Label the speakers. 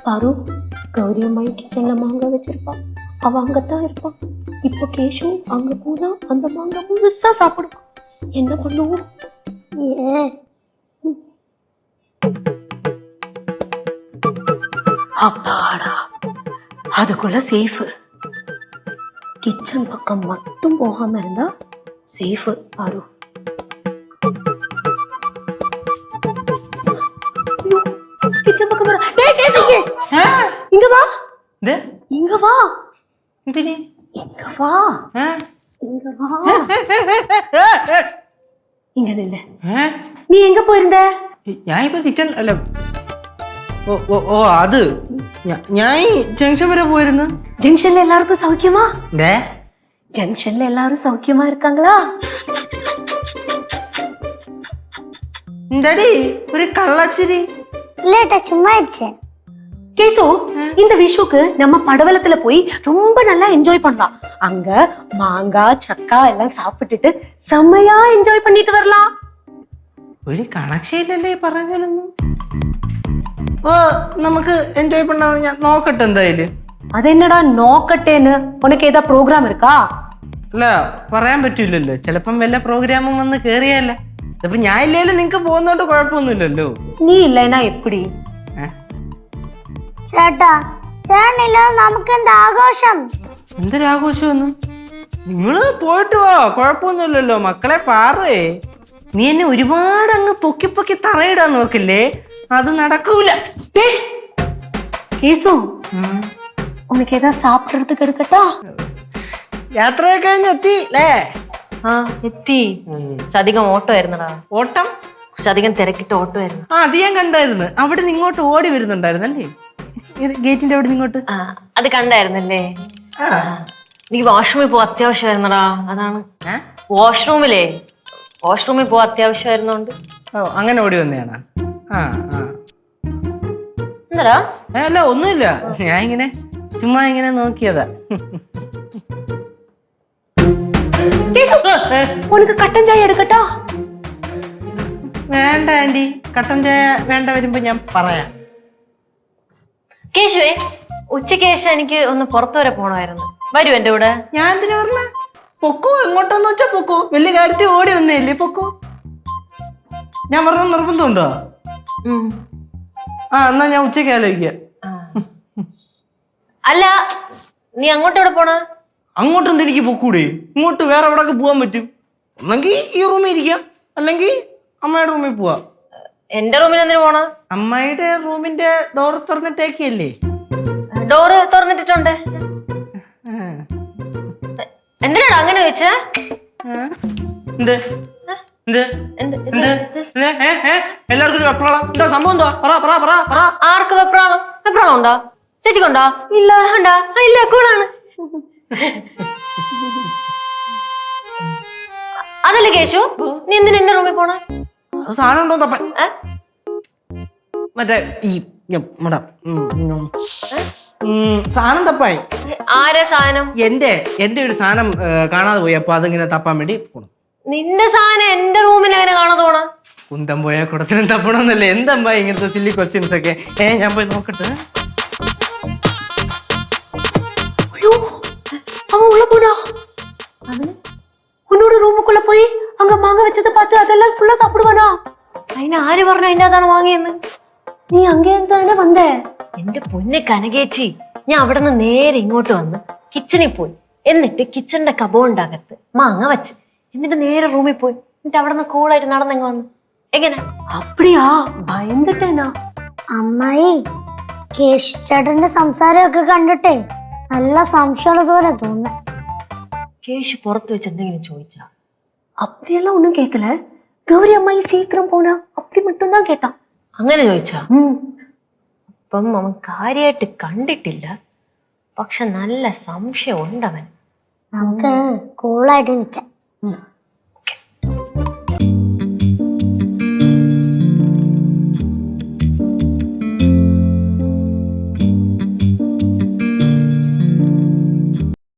Speaker 1: பாரு கௌரி அம்மாயி கிச்சன்ல மாங்காய் வச்சிருப்பா அவ அங்கத்தான் இருப்பான் இப்போ கேஷு அங்க போனா அந்த மாங்காய் முழுசா சாப்பிடுவான் என்ன பண்ணுவோம் ஏன் அப்பாடா அதுக்குள்ள சேஃப் கிச்சன் பக்கம் மட்டும் போகாம இருந்தா சேஃப் பாரு கிச்சன் பக்கம் வர டேய் கேசு இங்க வா இங்க வா
Speaker 2: എന്തിനി
Speaker 1: இங்க வா இங்க வா இங்க நில்லு நீ எங்க போயிருந்த
Speaker 2: ഞാൻ ഇപ്പൊ കിച്ചൺ അല്ല ഓ അത് ഞാൻ ജംഗ്ഷൻ വരെ പോയിരുന്നു
Speaker 1: ஜங்ஷன்ல எல்லாருக்கும் சௌக்கியமா ஜங்ஷன்ல எல்லாரும் சௌக்கியமா இருக்காங்களா
Speaker 2: എന്താടി ഒരു കള്ളച്ചിരി
Speaker 3: இல்லட்டா சும்மா இருச்சே
Speaker 1: கேசு இந்த விஷுக்கு நம்ம படவலத்துல போய் ரொம்ப நல்லா என்ஜாய் பண்ணலாம் அங்க மாங்காய் சக்கா எல்லாம் சாப்பிட்டுட்டு செம்மையா என்ஜாய் பண்ணிட்டு வரலாம்
Speaker 2: ഒരു കണക്ഷയില്ലല്ലേ പറഞ്ഞാലൊന്നും ഓ നമുക്ക് എൻജോയ് பண்ணാൻ ഞാൻ നോക്കട്ടെ എന്തായാലും
Speaker 1: அது என்னடா நோக்கட்டேன்னு உனக்கு ஏதா ப்ரோக்ராம் இருக்கா
Speaker 2: അല്ല പറയാൻ പറ്റൂലല്ലോ ചിലപ്പം വല്ല പ്രോഗ്രാമും വന്ന് കേറിയല്ല അപ്പൊ ഞാൻ ഇല്ലേലും നിങ്ങക്ക് പോകുന്നോണ്ട് കുഴപ്പമൊന്നുമില്ലല്ലോ
Speaker 1: நீ இல்லைன்னா எப்படி
Speaker 3: ചേട്ടാ ചേട്ടനില്ലാതെ നമുക്ക് എന്താ ആഘോഷം
Speaker 2: എന്തൊരാഘോഷമൊന്നും നിങ്ങള് പോയിട്ട് വാ കുഴപ്പമൊന്നുമില്ലല്ലോ മക്കളെ പാറേ നീ എന്നെ ഒരുപാട് അങ്ങ് പൊക്കി പൊക്കി തറയിടാൻ നോക്കില്ലേ അത് നടക്കൂല
Speaker 1: கேசு உனக்கு ஏதாவது சாப்பிடுறதுக்கு எடுக்கட்டா
Speaker 2: യാത്രയൊക്കെ കഴിഞ്ഞ് എത്തി അല്ലേ
Speaker 4: എത്തി അധികം ഓട്ടോ ആയിരുന്നടാ
Speaker 2: ഓട്ടം
Speaker 4: അധികം തിരക്കിട്ട് ഓട്ടോ ആയിരുന്നു
Speaker 2: അത് ഞാൻ കണ്ടായിരുന്നു അവിടെ നിന്ന് ഇങ്ങോട്ട് ഓടി വരുന്നുണ്ടായിരുന്നല്ലേ ഗേറ്റിന്റെ അവിടെ ഇങ്ങോട്ട്
Speaker 4: അത് കണ്ടായിരുന്നല്ലേ എനിക്ക് വാഷ്റൂമിൽ പോവാൻ അത്യാവശ്യമായിരുന്നടാ അതാണ് വാഷ്റൂമിൽ പോവാൻ അത്യാവശ്യമായിരുന്നോണ്ട്
Speaker 2: ഓ അങ്ങനെ ഓടി വന്നെയാണോ
Speaker 4: എന്താടാ
Speaker 2: അല്ല ഒന്നുമില്ല ഞാൻ ഇങ്ങനെ ചുമ്മാ ഇങ്ങനെ നോക്കിയതാ
Speaker 1: உனக்கு கட்டன் சாய் எடுக்கட்டா
Speaker 2: വേണ്ട ആന്റി കട്ടൻ ചായ വേണ്ട വരുമ്പോ ഞാൻ പറയാം
Speaker 4: കേശുവേ ഉച്ചയ്ക്ക് ശേഷം എനിക്ക് ഒന്ന് പുറത്തു വരെ പോണമായിരുന്നു വരൂ എന്റെ കൂടെ
Speaker 2: ഞാൻ എന്തിനാ പറഞ്ഞ പൊക്കോ എങ്ങോട്ടെന്ന് വെച്ചാ പൊക്കോ വലിയ കാര്യത്തിൽ ഓടി വന്നേല്ലേ പൊക്കോ ഞാൻ പറഞ്ഞ നിർബന്ധമുണ്ടോ എന്നാ ഞാൻ ഉച്ചയ്ക്ക് ആലോചിക്കാം
Speaker 4: അല്ല നീ അങ്ങോട്ട് എവിടെ പോണ
Speaker 2: അങ്ങോട്ടെന്ത് എനിക്ക് പൊക്കൂടെ ഇങ്ങോട്ട് വേറെ എവിടെയൊക്കെ പോകാൻ പറ്റും ഒന്നെങ്കിൽ ഈ റൂമിൽ ഇരിക്കാം അല്ലെങ്കിൽ അമ്മയുടെ റൂമിൽ പോവാ
Speaker 4: എന്റെ റൂമിൽ എന്തിനു പോണ
Speaker 2: അമ്മയുടെ റൂമിന്റെ ഡോർ തുറന്നിട്ടേക്കല്ലേ
Speaker 4: ഡോറ് തുറന്നിട്ടിട്ടുണ്ട് എന്തിനാടാ അങ്ങനെ ചോദിച്ചാ
Speaker 2: എന്ത് എന്ത് എല്ലാവർക്കും ഒരു വെപ്രാളം എന്താ സംഭവം എന്താ പറ
Speaker 4: ആർക്ക് വെപ്രാളം വെപ്രാളം ഉണ്ടോ ചേച്ചിക്കുണ്ടോ ഇല്ല ഉണ്ടോ ഇല്ല കൂടാണ് അതല്ലേ കേശു നീ എന്തിനാ എന്റെ റൂമിൽ പോണ
Speaker 2: സാധനം ഉണ്ടോ തപ്പ മറ്റേ ഈ സാധനം തപ്പായി
Speaker 4: ആരാ സാധനം
Speaker 2: എന്റെ ഒരു സാധനം കാണാതെ പോയി അപ്പൊ അതിങ്ങനെ തപ്പാൻ വേണ്ടി പോണം
Speaker 4: നിന്റെ സാധനം എന്റെ റൂമിൽ എങ്ങനെ കാണാതെ പോണ
Speaker 2: കുന്തം പോയാ കുടത്തിനും തപ്പണമെന്നല്ലേ എന്തമ്പാ ഇങ്ങനത്തെ സില്ലി ക്വസ്റ്റ്യൻസ് ഒക്കെ ഞാൻ പോയി നോക്കട്ടെ
Speaker 1: அவன் உள்ள போனா உன்னோட ரூமுக்குள்ள போய் அங்க மாங்காய் வச்சதை பார்த்து அதெல்லாம் ஃபுல்லா சாப்பிடுவானா
Speaker 4: അതിന് ആര് പറഞ്ഞു അതിന്റെ അതാണ് വാങ്ങിയെന്ന്
Speaker 1: നീ അങ്ങേ എന്താണ് വന്നേ
Speaker 4: എന്റെ പൊന്നെ കനകേച്ചി ഞാൻ അവിടെ നിന്ന് നേരെ ഇങ്ങോട്ട് വന്ന് കിച്ചണിൽ പോയി എന്നിട്ട് കിച്ചണിന്റെ കബോർഡിന്റെ അകത്ത് മാങ്ങ വെച്ച് എന്നിട്ട് നേരെ റൂമിൽ പോയി എന്നിട്ട് അവിടെ നിന്ന് കൂളായിട്ട് നടന്നെങ്ങ് വന്നു എങ്ങനെ
Speaker 1: அப்படியா ഭയന്നിട്ടേനാ
Speaker 3: അമ്മായി കേശു ചേട്ടന്റെ സംസാരമൊക്കെ കണ്ടിട്ടേ നല്ല സംശയമുള്ളതുപോലെ തോന്നുന്നു
Speaker 4: കേശു പുറത്തു വെച്ച് എന്തെങ്കിലും ചോദിച്ചാ
Speaker 1: அப்படியெல்லாம் ஒன்றும் கேட்கல கௌரி அம்மாயி சீக்கிரம் போனா அப்படி மட்டும் தான் கேட்டான்
Speaker 4: അങ്ങനെ ചോദിച്ചാ അപ്പം അവൻ കാര്യമായിട്ട് കണ്ടിട്ടില്ല പക്ഷെ നല്ല സംശയം ഉണ്ടവൻ
Speaker 3: നമുക്ക് കൂളായിട്ട് നിൽക്കാം